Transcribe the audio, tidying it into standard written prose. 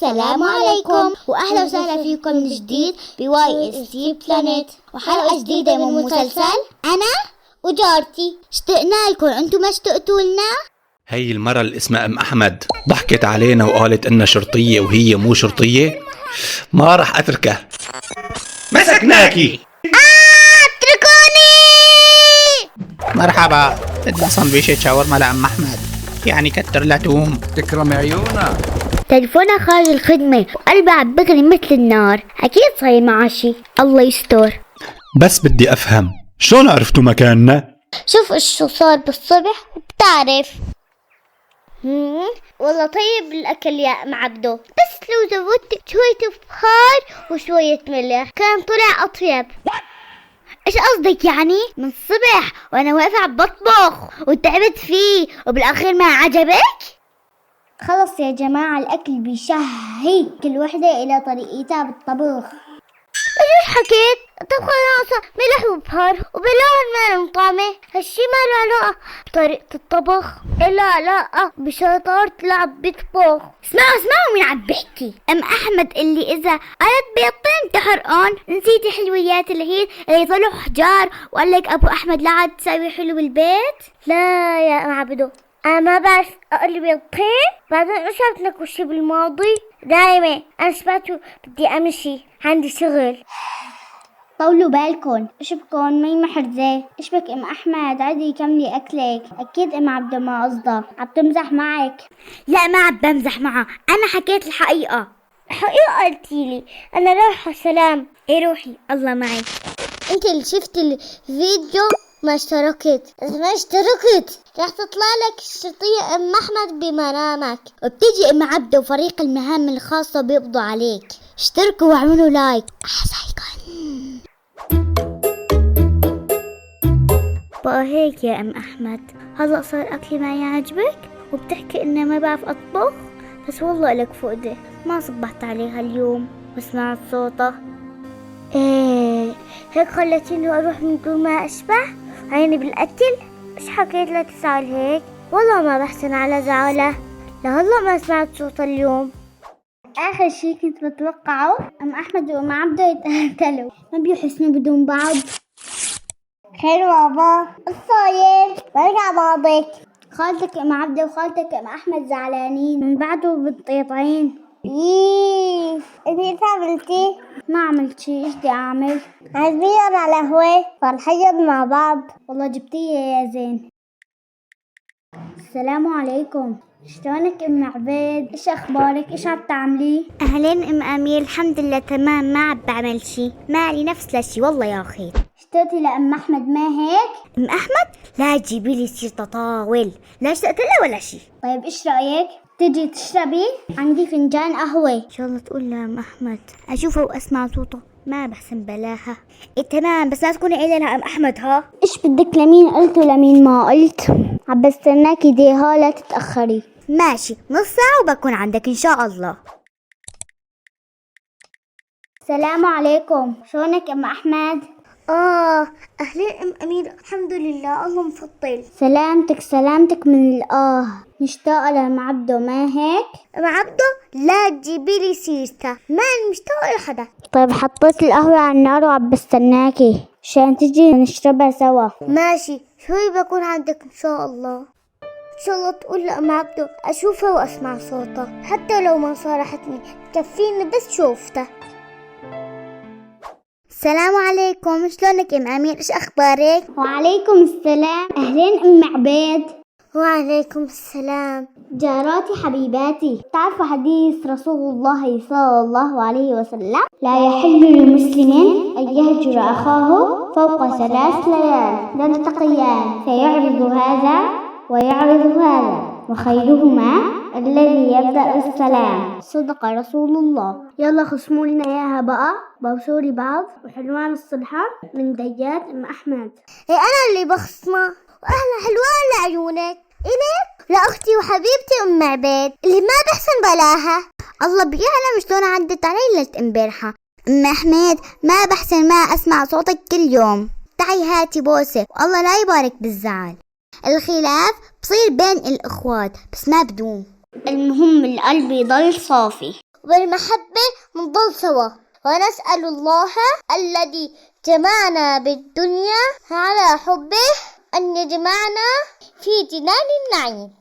السلام عليكم وأهلا وسهلا فيكم من جديد بواي اس تي بلانيت وحلقة جديدة من مسلسل أنا وجارتي. اشتقنا لكم، انتم ما اشتقتوا لنا؟ هي المرة اللي اسمها ام احمد ضحكت علينا وقالت انها شرطية وهي مو شرطية. ما راح اتركها. مسكناكي. اتركوني. مرحبا، بدنا سندويشة شاورما لأم أحمد، يعني كتر لتوم. تكرم عيونا. تلفونها خارج الخدمة وقلبي عم بغلي مثل النار، أكيد صاير معها شي، الله يستر. بس بدي افهم شلون عرفتوا مكاننا؟ شوف شو صار بالصبح وبتعرف. والله طيب الأكل يا أم عبدو، بس لو زودت شوية بخار وشوية ملح كان طلع أطيب. إيش قصدك يعني؟ من الصبح وأنا واقفة عم بطبخ وتعبت فيه وبالآخر ما عجبك؟ خلص يا جماعة، الأكل بيشهي، كل وحدة إلى طريقتها بالطبخ. ايش حكيت؟ الطبخة ناقصة ملح وبهار وبالله ما طعمه، هالشي ما له علاقة بطريقة الطبخ، إلا علاقة بشطارة اللي عم بيطبخ. اسمعوا مين عم بحكي؟ أم أحمد اللي إذا قالت بيضتين تحرقون. نسيتي حلويات العيد اللي طلعوا حجار وقال لك أبو أحمد لا عاد تسوي حلو بالبيت؟ لا يا أم عبدو، أنا ما بعرف أقلي بيضتين، بعدين رجعت لك وشي بالماضي. دايما أنا سمعتوا بدي أمشي، عندي شغل. طولوا بالكن، ايش بكون مي محرزة؟ ايش بك ام احمد؟ عادي كملي اكلك، اكيد ام عبده ما قصدها، عم تمزح معك. لا ما عم بمزح معها، انا حكيت الحقيقة. الحقيقة قلتيلي انا رايحة سلام. ايه روحي الله معك. انت اللي شفت الفيديو ما اشتركت، اذا ما اشتركت راح تطلع لك الشرطية ام احمد بمنامك، وبتيجي ام عبده وفريق المهام الخاصة بيقبضوا عليك. اشتركوا واعملوا لايك. احسايكم بقى هيك يا ام احمد، هلا صار اكلي ما يعجبك وبتحكي اني ما بعرف اطبخ؟ بس والله لك فقدة ما صبحت عليها اليوم وسمعت صوتها. ايه هيك خلتيني اروح من دون ما اشبع عيني بالاكل. ايش حكيت لا تزعل هيك؟ والله ما بحسن على زعلة، لهلا ما سمعت صوتها اليوم. اخر شي كنت بتوقعه ام احمد وام عبده يتقاتلوا، ما بيحسنوا بدون بعض. خير بابا، الصاير برجع بعضك. خالتك ام عبده وخالتك ام احمد زعلانين من بعض وبتقطعين. انتي ايش عملتي؟ ما عملت شي، ايش بدي اعمل؟ عازمين على قهوة فرحين مع بعض. والله جبتيه يا زين. السلام عليكم، شلونك ام عبيد؟ ايش اخبارك؟ ايش عم تعملي؟ اهلين ام امير، الحمد لله تمام، ما عم بعمل شي، مالي نفس لشي والله يا اخي. اشتقتي لام احمد ما هيك؟ ام احمد لا تجيبي لي سيرة تطاول، لا اشتقت لها ولا شي. طيب ايش رايك تجي تشربي؟ عندي فنجان قهوه. ان شاء الله تقول لام احمد اشوفه واسمع صوته، ما بحسن بلاها. إيه تمام، بس لا تكوني قايله لها ام احمد. ها ايش بدك؟ لمين قلت ولمين ما قلت؟ عم بستناكي ديها، لا تتاخري. ماشي، نص ساعه وبكون عندك ان شاء الله. السلام عليكم، شلونك ام احمد؟ اهلين ام امير، الحمد لله الله مفضل. سلامتك من مشتاقه لام عبده ما هيك؟ ام عبده لا تجيبي لي سيرتها، ما مشتاقه لحدا. طيب حطيت القهوه على النار وعم بستناكي عشان تجي نشربها سوا. ماشي، شوي بكون عندك ان شاء الله. ان شاء الله تقول لأم عبده اشوفها واسمع صوتها، حتى لو ما صارحتني تكفيني بس شوفتها. السلام عليكم، شلونك ام امير؟ ايش اخبارك؟ وعليكم السلام، اهلين ام عبيد. وعليكم السلام. جاراتي حبيباتي، تعرفوا حديث رسول الله صلى الله عليه وسلم؟ لا يحل للمسلم ان يهجر اخاه فوق 3 ليال يلتقيان فيعرض هذا ويعرض هذا وخيرهما الذي يبدأ السلام. صدق رسول الله. يلا خصموا لنا اياها بقى، بوصولي بعض وحلوان الصلحة من ديات ام احمد. ايه انا اللي بخصمه، واهلا حلوان لعيونك الك لاختي وحبيبتي ام عبيد اللي ما بحسن بلاها. الله بيعلم شلون عدت علي ليلة امبارحة. ام احمد ما بحسن ما اسمع صوتك كل يوم، تعي هاتي بوسة والله لا يبارك بالزعل. الخلاف بصير بين الاخوات بس ما بدوم، المهم القلب يضل صافي. وبالمحبة نضل سوا، ونسأل الله الذي جمعنا بالدنيا على حبه أن يجمعنا في جنان النعيم.